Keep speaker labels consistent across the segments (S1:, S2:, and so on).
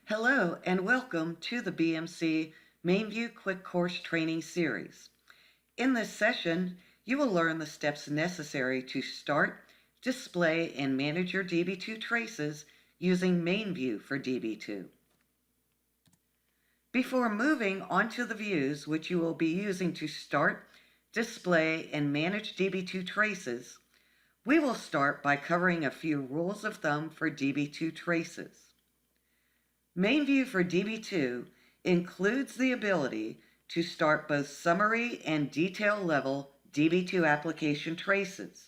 S1: Hello and welcome to the BMC MainView Quick Course Training Series. In this session, you will learn the steps necessary to start, display, and manage your DB2 traces using MainView for DB2. Before moving on to the views which you will be using to start, display, and manage DB2 traces, we will start by covering a few rules of thumb for DB2 traces. MainView for DB2 includes the ability to start both summary and detail level DB2 application traces.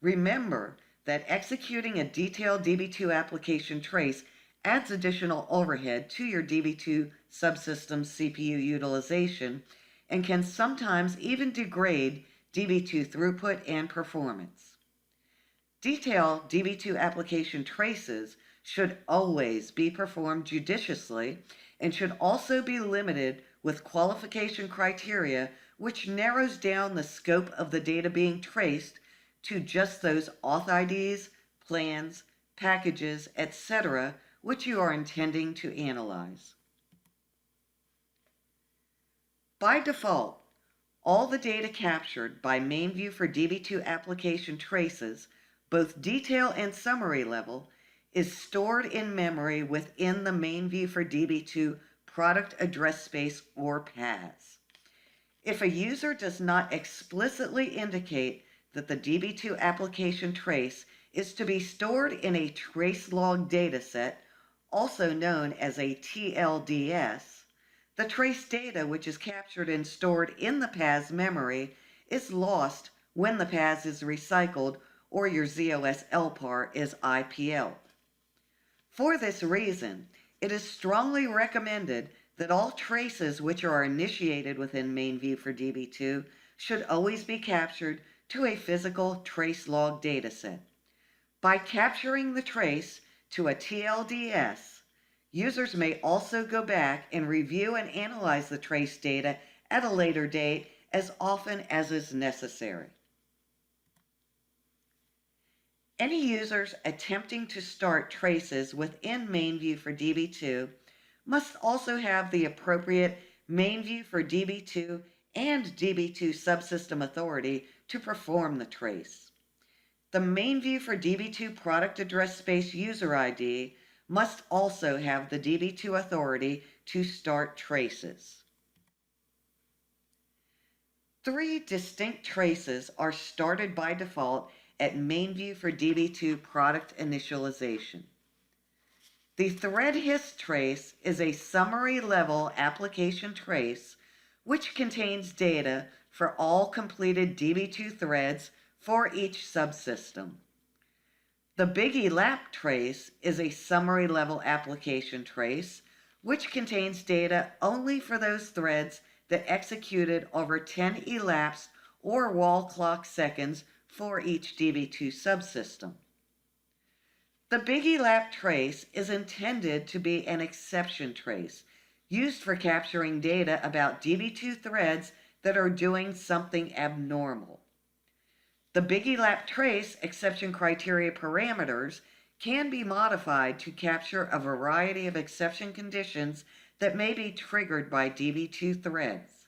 S1: Remember that executing a detailed DB2 application trace adds additional overhead to your DB2 subsystem CPU utilization and can sometimes even degrade DB2 throughput and performance. Detailed DB2 application traces should always be performed judiciously and should also be limited with qualification criteria which narrows down the scope of the data being traced to just those auth IDs, plans, packages, etc. which you are intending to analyze. By default, all the data captured by MainView for DB2 application traces, both detail and summary level, is stored in memory within the MainView for DB2 product address space or PAS. If a user does not explicitly indicate that the DB2 application trace is to be stored in a trace log dataset, also known as a TLDS, the trace data which is captured and stored in the PAS memory is lost when the PAS is recycled or your ZOS LPAR is IPL. For this reason, it is strongly recommended that all traces which are initiated within MainView for DB2 should always be captured to a physical trace log dataset. By capturing the trace to a TLDS, users may also go back and review and analyze the trace data at a later date as often as is necessary. Any users attempting to start traces within MainView for DB2 must also have the appropriate MainView for DB2 and DB2 subsystem authority to perform the trace. The MainView for DB2 product address space user ID must also have the DB2 authority to start traces. 3 distinct traces are started by default at MainView for DB2 product initialization. The thread hist trace is a summary level application trace which contains data for all completed DB2 threads for each subsystem. The big-elap trace is a summary level application trace which contains data only for those threads that executed over 10 elapsed or wall clock seconds for each DB2 subsystem. The big-elap trace is intended to be an exception trace used for capturing data about DB2 threads that are doing something abnormal. The big-elap trace exception criteria parameters can be modified to capture a variety of exception conditions that may be triggered by DB2 threads.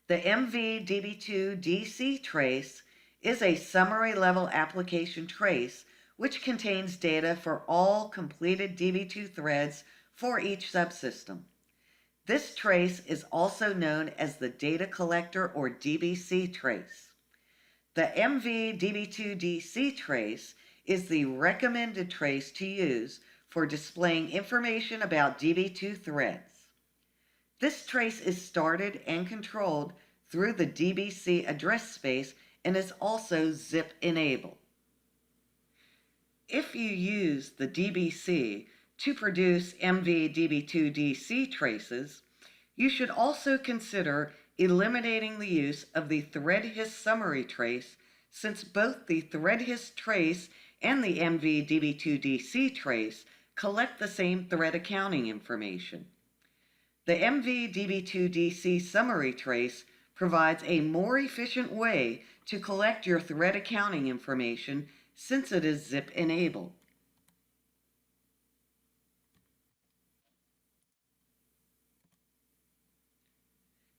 S1: The MV-DB2 DC trace is a summary level application trace which contains data for all completed DB2 threads for each subsystem. This trace is also known as the data collector or DBC trace. The MV-DB2 DC trace is the recommended trace to use for displaying information about DB2 threads. This trace is started and controlled through the DBC address space and is also zip enabled. If you use the DBC to produce MV-DB2 DC traces, you should also consider eliminating the use of the thread hist summary trace, since both the thread hist trace and the MV-DB2 DC trace collect the same thread accounting information. The MV-DB2 DC summary trace provides a more efficient way to collect your thread accounting information since it is zip enabled.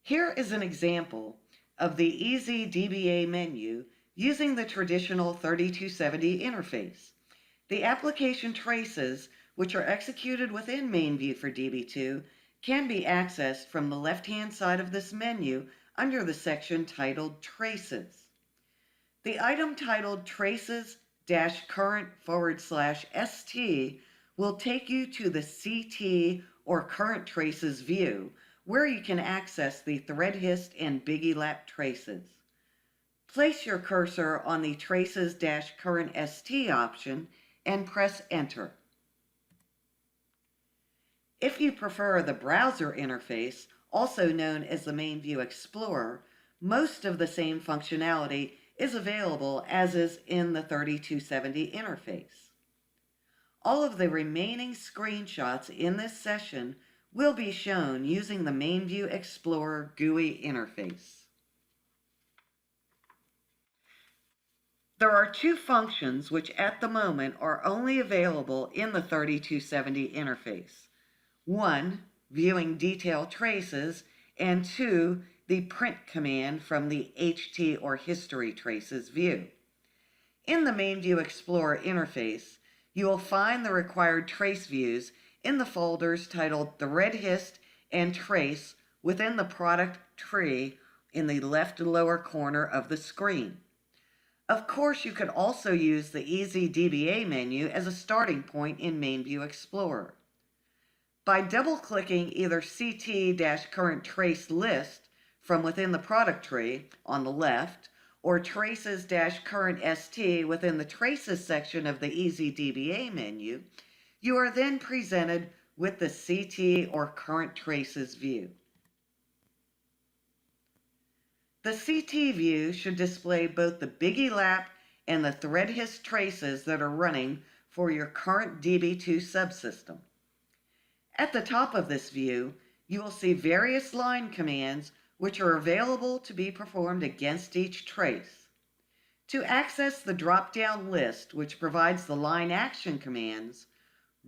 S1: Here is an example of the EZDBA menu using the traditional 3270 interface. The application traces, which are executed within MainView for DB2, can be accessed from the left-hand side of this menu under the section titled Traces. The item titled Traces-current/ST will take you to the CT or Current Traces view, where you can access the thread hist and big-elap traces. Place your cursor on the Traces-current-ST option and press Enter. If you prefer the browser interface, also known as the MainView Explorer, most of the same functionality is available as is in the 3270 interface. All of the remaining screenshots in this session will be shown using the MainView Explorer GUI interface. There are two functions which at the moment are only available in the 3270 interface. One, viewing detail traces, and two, the print command from the HT or history traces view. In the MainView Explorer interface, you will find the required trace views in the folders titled Thread Hist and Trace within the product tree in the left lower corner of the screen. Of course, you could also use the EZDBA menu as a starting point in MainView Explorer. By double-clicking either CT-current trace list from within the product tree on the left, or Traces-current ST within the Traces section of the EZDBA menu, you are then presented with the CT or Current Traces view. The CT view should display both the big-elap and the thread hist traces that are running for your current DB2 subsystem. At the top of this view, you will see various line commands which are available to be performed against each trace. To access the drop-down list which provides the line action commands,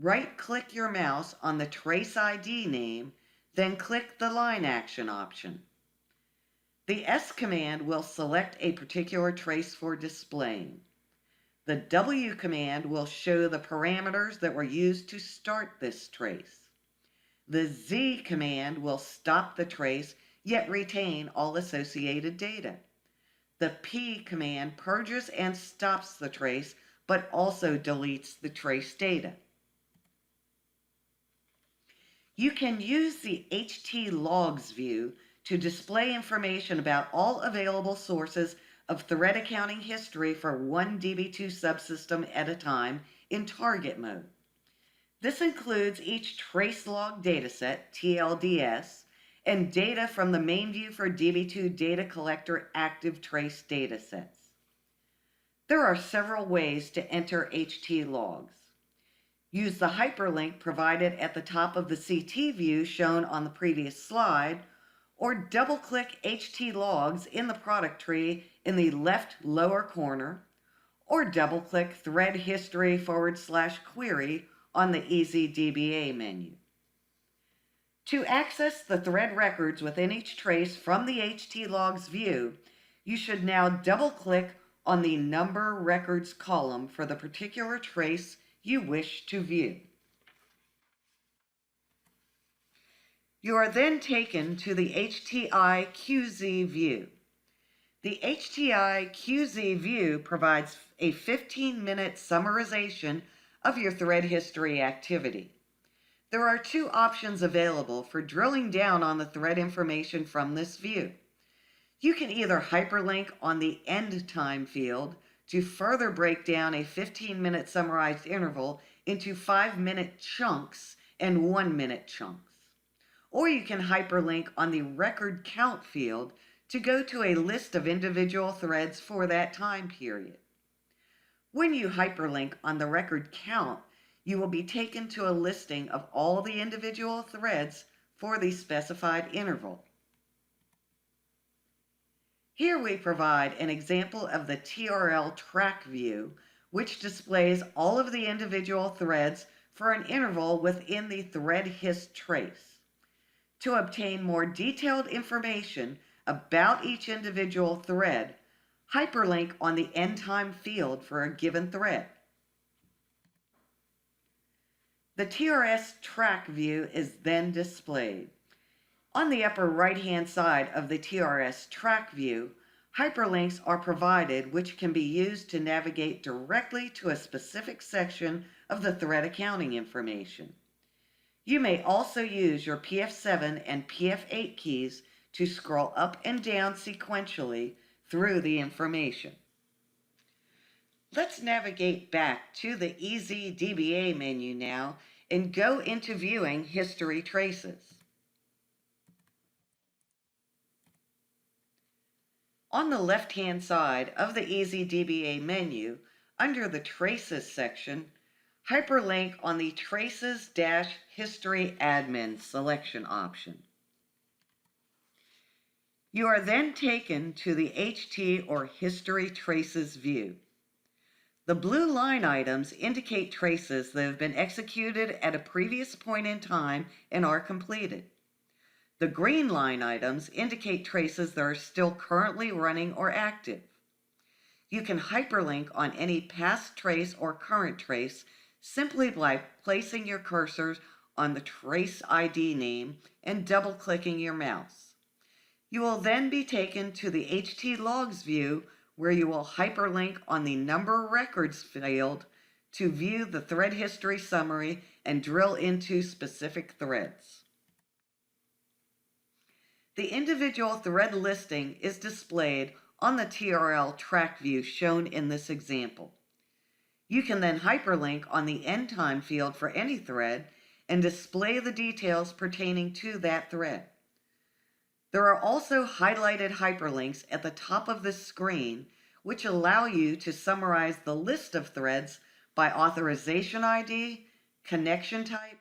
S1: right-click your mouse on the trace ID name, then click the line action option. The S command will select a particular trace for displaying. The W command will show the parameters that were used to start this trace. The Z command will stop the trace, yet retain all associated data. The P command purges and stops the trace, but also deletes the trace data. You can use the HT logs view to display information about all available sources of thread accounting history for one DB2 subsystem at a time in target mode. This includes each trace log dataset, TLDS, and data from the MainView for DB2 Data Collector active trace datasets. There are several ways to enter HT logs. Use the hyperlink provided at the top of the CT view shown on the previous slide, or double-click HT logs in the product tree in the left lower corner, or double-click thread history/query on the EZDBA menu. To access the thread records within each trace from the HT logs view, you should now double-click on the number records column for the particular trace you wish to view. You are then taken to the HTI QZ view. The HTI QZ view provides a 15-minute summarization of your thread history activity. There are two options available for drilling down on the thread information from this view. You can either hyperlink on the end time field to further break down a 15-minute summarized interval into 5-minute chunks and 1-minute chunks. Or you can hyperlink on the record count field to go to a list of individual threads for that time period. When you hyperlink on the record count, you will be taken to a listing of all the individual threads for the specified interval. Here we provide an example of the TRL track view, which displays all of the individual threads for an interval within the thread hist trace. To obtain more detailed information about each individual thread, hyperlink on the end time field for a given thread. The TRS track view is then displayed. On the upper right-hand side of the TRS track view, hyperlinks are provided which can be used to navigate directly to a specific section of the thread accounting information. You may also use your PF7 and PF8 keys to scroll up and down sequentially through the information. Let's navigate back to the EZDBA menu now and go into viewing history traces. On the left-hand side of the EZDBA menu, under the Traces section, hyperlink on the Traces-History Admin selection option. You are then taken to the HT or History Traces view. The blue line items indicate traces that have been executed at a previous point in time and are completed. The green line items indicate traces that are still currently running or active. You can hyperlink on any past trace or current trace simply by placing your cursor on the trace ID name and double-clicking your mouse. You will then be taken to the HT Logs view where you will hyperlink on the Number Records field to view the thread history summary and drill into specific threads. The individual thread listing is displayed on the TRL track view shown in this example. You can then hyperlink on the end time field for any thread and display the details pertaining to that thread. There are also highlighted hyperlinks at the top of the screen which allow you to summarize the list of threads by authorization ID, connection type,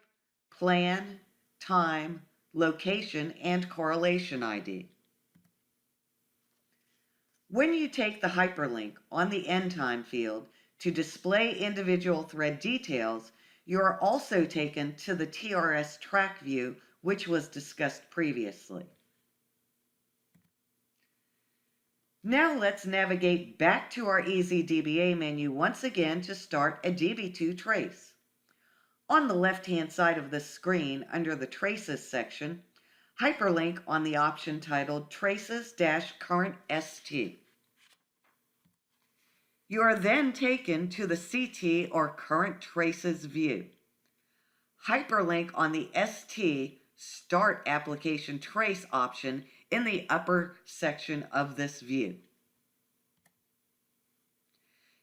S1: plan, time, location, and correlation ID. When you take the hyperlink on the end time field to display individual thread details, you are also taken to the TRS track view, which was discussed previously. Now let's navigate back to our EZDBA menu once again to start a DB2 trace. On the left-hand side of the screen, under the Traces section, hyperlink on the option titled Traces-Current ST. You are then taken to the CT or Current Traces view. Hyperlink on the ST Start Application Trace option in the upper section of this view.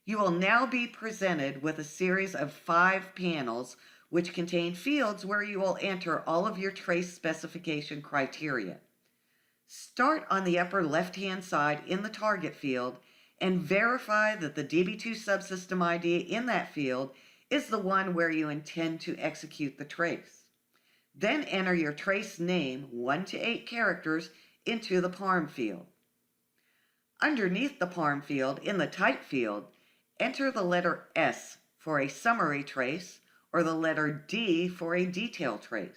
S1: You will now be presented with a series of 5 panels which contain fields where you will enter all of your trace specification criteria. Start on the upper left-hand side in the target field and verify that the DB2 subsystem ID in that field is the one where you intend to execute the trace. Then enter your trace name, 1 to 8 characters, into the parm field. Underneath the parm field, in the type field, enter the letter S for a summary trace or the letter D for a detail trace.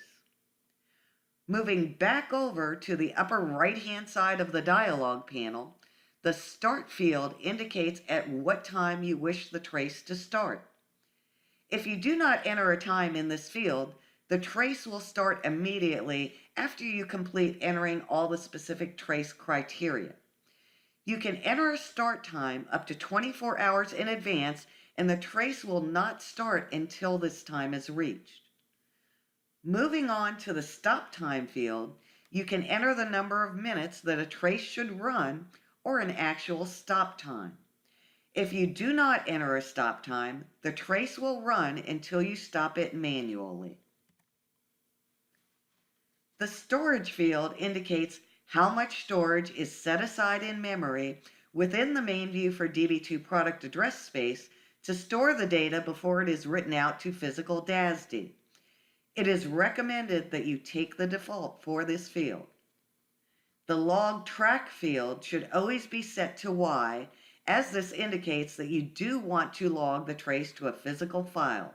S1: Moving back over to the upper right-hand side of the dialog panel, the Start field indicates at what time you wish the trace to start. If you do not enter a time in this field, the trace will start immediately after you complete entering all the specific trace criteria. You can enter a start time up to 24 hours in advance, and the trace will not start until this time is reached. Moving on to the Stop time field, you can enter the number of minutes that a trace should run or an actual stop time. If you do not enter a stop time, the trace will run until you stop it manually. The Storage field indicates how much storage is set aside in memory within the MainView for DB2 product address space to store the data before it is written out to physical DASD. It is recommended that you take the default for this field. The Log Track field should always be set to Y, as this indicates that you do want to log the trace to a physical file.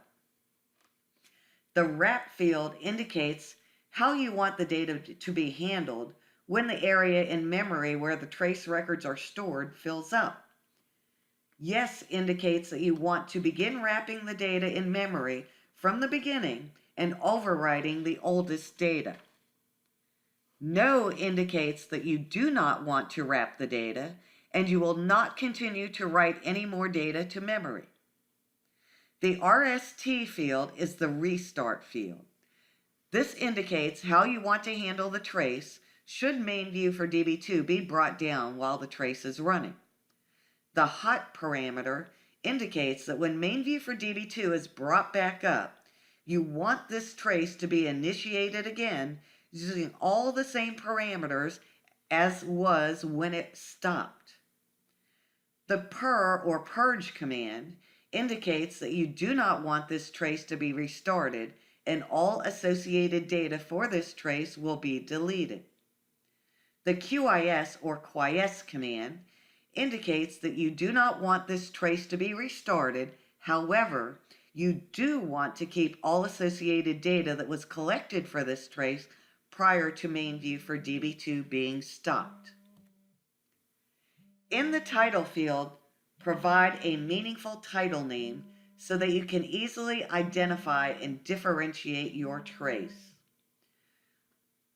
S1: The Wrap field indicates how you want the data to be handled when the area in memory where the trace records are stored fills up. Yes indicates that you want to begin wrapping the data in memory from the beginning and overwriting the oldest data. No indicates that you do not want to wrap the data and you will not continue to write any more data to memory. The RST field is the restart field. This indicates how you want to handle the trace should MainView for DB2 be brought down while the trace is running. The hot parameter indicates that when MainView for DB2 is brought back up, you want this trace to be initiated again using all the same parameters as was when it stopped. The purr or purge command indicates that you do not want this trace to be restarted and all associated data for this trace will be deleted. The QIS or quiesce command indicates that you do not want this trace to be restarted. However, you do want to keep all associated data that was collected for this trace prior to MainView for DB2 being stopped. In the title field, provide a meaningful title name so that you can easily identify and differentiate your trace.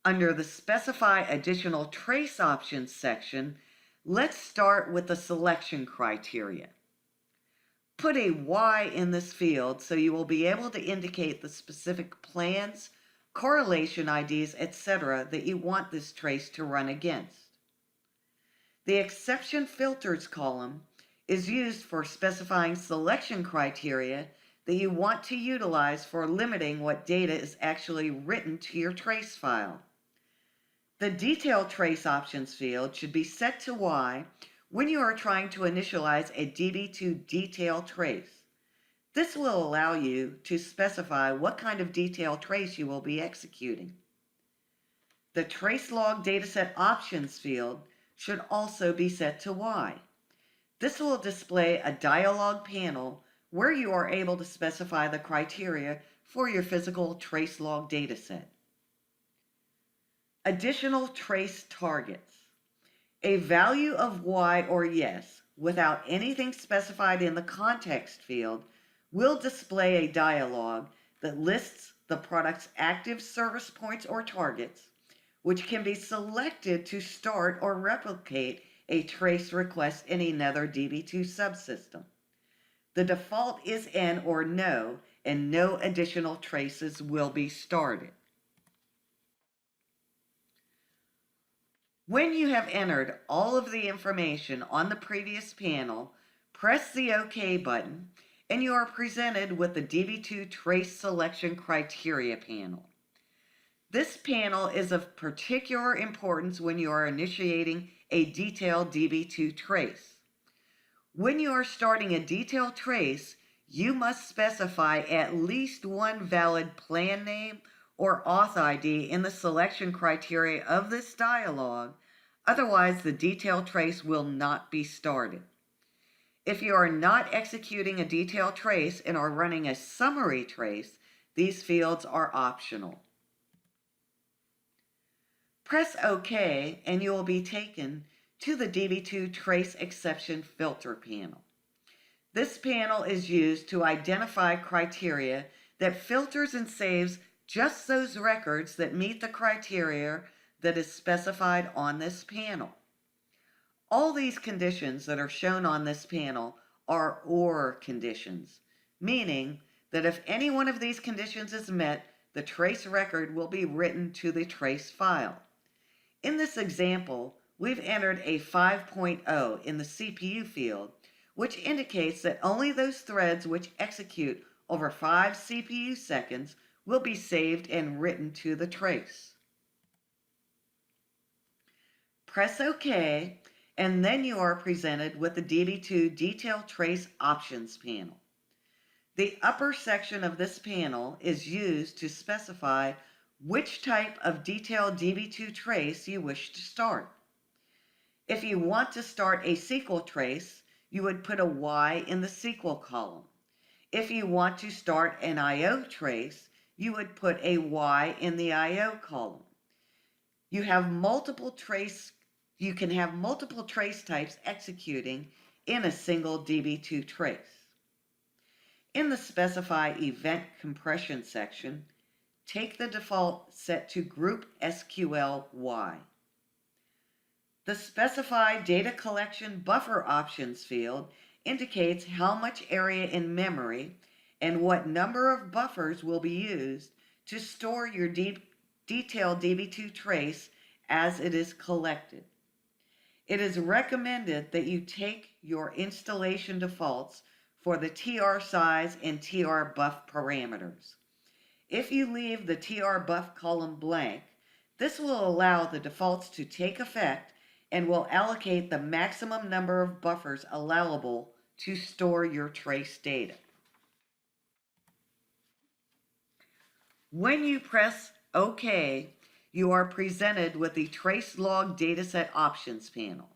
S1: Under the Specify Additional Trace Options section, let's start with the selection criteria. Put a Y in this field so you will be able to indicate the specific plans, correlation IDs, etc. that you want this trace to run against. The Exception Filters column is used for specifying selection criteria that you want to utilize for limiting what data is actually written to your trace file. The Detail Trace Options field should be set to Y when you are trying to initialize a DB2 Detail Trace. This will allow you to specify what kind of detail trace you will be executing. The Trace Log Dataset Options field should also be set to Y. This will display a dialog panel where you are able to specify the criteria for your physical trace log dataset. Additional trace targets. A value of Y or yes without anything specified in the context field will display a dialog that lists the product's active service points or targets, which can be selected to start or replicate a trace request in another DB2 subsystem. The default is N or no, and no additional traces will be started. When you have entered all of the information on the previous panel, press the OK button, and you are presented with the DB2 Trace Selection Criteria panel. This panel is of particular importance when you are initiating a detailed DB2 trace. When you are starting a detailed trace, you must specify at least one valid plan name or auth ID in the selection criteria of this dialog, otherwise the detailed trace will not be started. If you are not executing a detailed trace and are running a summary trace, these fields are optional. Press OK and you will be taken to the DB2 Trace Exception Filter panel. This panel is used to identify criteria that filters and saves just those records that meet the criteria that is specified on this panel. All these conditions that are shown on this panel are OR conditions, meaning that if any one of these conditions is met, the trace record will be written to the trace file. In this example, we've entered a 5.0 in the CPU field, which indicates that only those threads which execute over 5 CPU seconds will be saved and written to the trace. Press OK, and then you are presented with the DB2 Detail Trace Options panel. The upper section of this panel is used to specify which type of detailed DB2 trace you wish to start. If you want to start a SQL trace, you would put a Y in the SQL column. If you want to start an IO trace, you would put a Y in the IO column. You can have multiple trace types executing in a single DB2 trace. In the Specify Event Compression section, take the default set to Group SQL Y. The Specify Data Collection Buffer Options field indicates how much area in memory and what number of buffers will be used to store your detailed DB2 trace as it is collected. It is recommended that you take your installation defaults for the TR size and TR buff parameters. If you leave the TR buff column blank, this will allow the defaults to take effect and will allocate the maximum number of buffers allowable to store your trace data. When you press OK, you are presented with the Trace Log Dataset Options panel.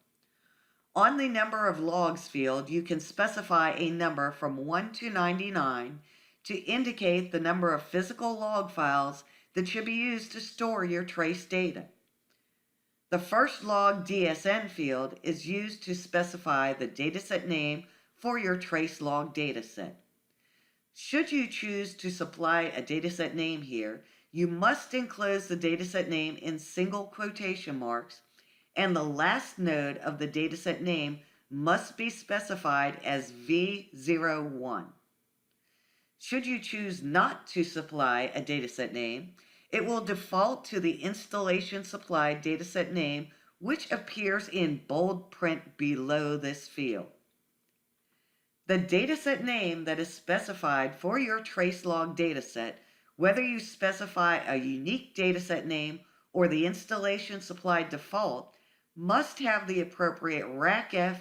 S1: On the Number of Logs field, you can specify a number from 1 to 99 to indicate the number of physical log files that should be used to store your trace data. The First Log DSN field is used to specify the dataset name for your trace log dataset. Should you choose to supply a dataset name here, you must enclose the dataset name in single quotation marks, and the last node of the dataset name must be specified as V01. Should you choose not to supply a dataset name, it will default to the installation supplied dataset name, which appears in bold print below this field. The dataset name that is specified for your trace log dataset, whether you specify a unique dataset name or the installation supplied default, must have the appropriate RACF,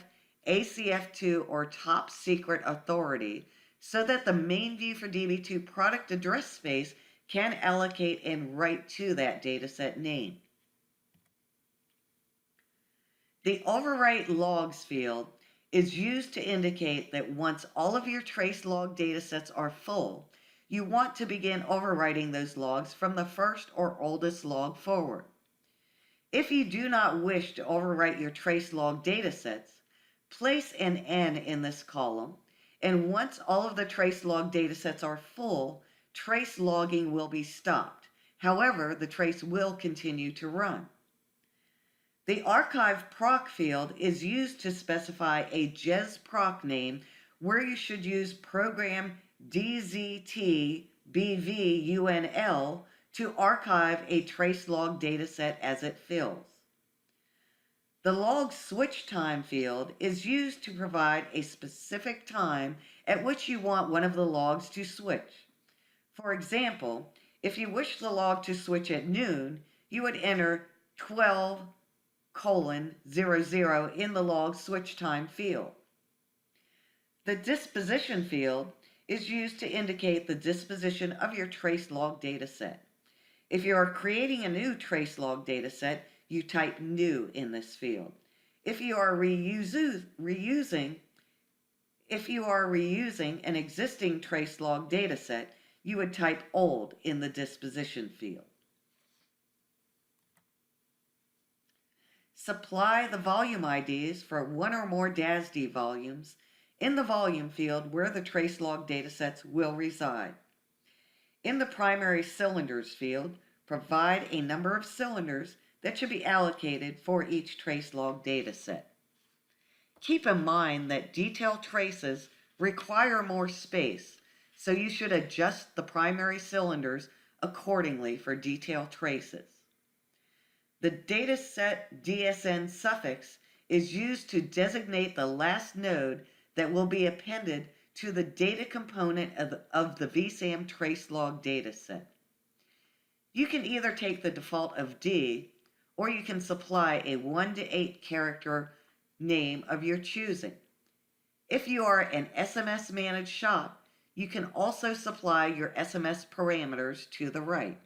S1: ACF2, or top secret authority so that the MainView for DB2 product address space can allocate and write to that dataset name. The Overwrite Logs field is used to indicate that once all of your trace log datasets are full, you want to begin overwriting those logs from the first or oldest log forward. If you do not wish to overwrite your trace log datasets, place an N in this column, and once all of the trace log datasets are full, trace logging will be stopped. However, the trace will continue to run. The Archive Proc field is used to specify a JES-proc name where you should use program DZTBVUNL to archive a trace log dataset as it fills. The Log Switch Time field is used to provide a specific time at which you want one of the logs to switch. For example, if you wish the log to switch at noon, you would enter 12:00 in the Log Switch Time field. The Disposition field is used to indicate the disposition of your trace log dataset. If you are creating a new trace log dataset, you type new in this field. If you are reusing an existing trace log dataset, you would type old in the disposition field. Supply the volume IDs for one or more DASD volumes in the volume field where the trace log datasets will reside. In the primary cylinders field, provide a number of cylinders that should be allocated for each trace log dataset. Keep in mind that detail traces require more space, so you should adjust the primary cylinders accordingly for detail traces. The dataset DSN suffix is used to designate the last node that will be appended to the data component of the VSAM trace log dataset. You can either take the default of D, or you can supply a 1 to 8 character name of your choosing. If you are an SMS managed shop, you can also supply your SMS parameters to the right.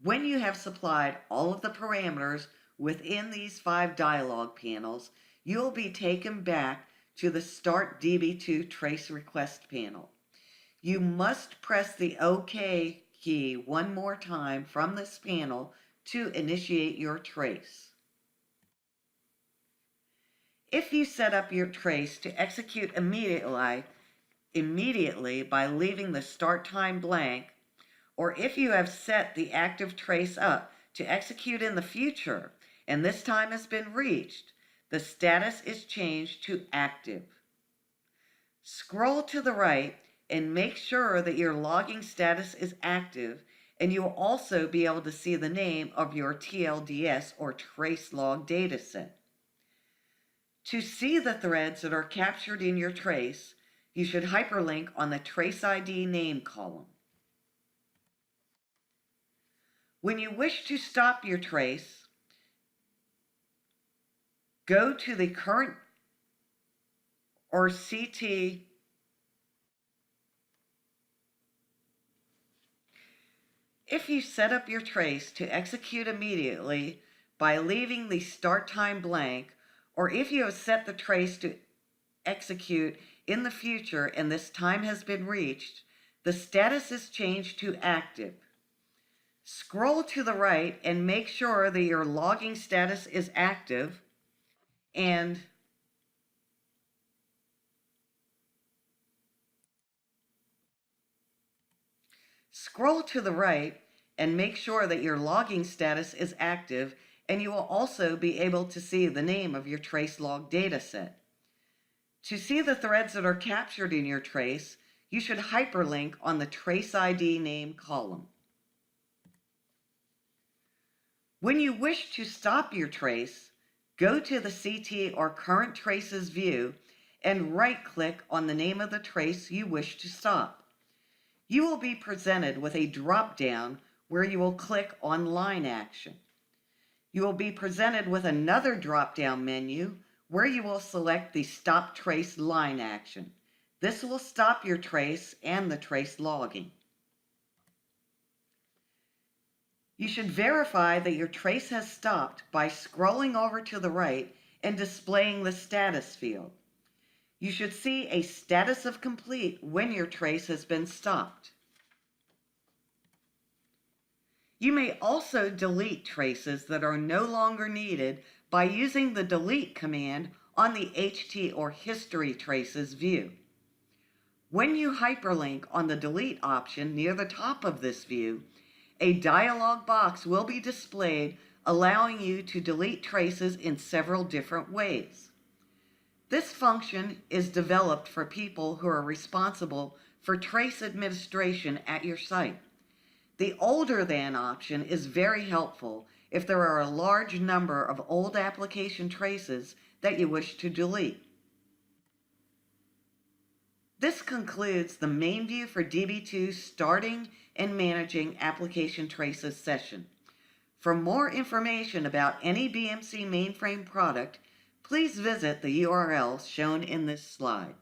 S1: When you have supplied all of the parameters within these 5 dialog panels, you'll be taken back to the Start DB2 Trace Request panel. You must press the OK key one more time from this panel to initiate your trace. If you set up your trace to execute immediately by leaving the start time blank, or if you have set the active trace up to execute in the future and this time has been reached, the status is changed to active. Scroll to the right and make sure that your logging status is active, and you will also be able to see the name of your TLDS or trace log dataset. To see the threads that are captured in your trace, you should hyperlink on the Trace ID name column. When you wish to stop your trace, go to the current or CT If you set up your trace to execute immediately by leaving the start time blank, or if you have set the trace to execute in the future and this time has been reached, the status is changed to active. Scroll to the right and make sure that your logging status is active, and scroll to the right and make sure that your logging status is active, and you will also be able to see the name of your trace log dataset. To see the threads that are captured in your trace, you should hyperlink on the Trace ID name column. When you wish to stop your trace, go to the CT or Current Traces view and right-click on the name of the trace you wish to stop. You will be presented with a drop-down where you will click on Line Action. You will be presented with another drop-down menu where you will select the Stop Trace Line Action. This will stop your trace and the trace logging. You should verify that your trace has stopped by scrolling over to the right and displaying the status field. You should see a status of complete when your trace has been stopped. You may also delete traces that are no longer needed by using the delete command on the HT or History Traces view. When you hyperlink on the delete option near the top of this view, a dialog box will be displayed allowing you to delete traces in several different ways. This function is developed for people who are responsible for trace administration at your site. The older than option is very helpful if there are a large number of old application traces that you wish to delete. This concludes the MainView for DB2 Starting and Managing Application Traces session. For more information about any BMC mainframe product, please visit the URL shown in this slide.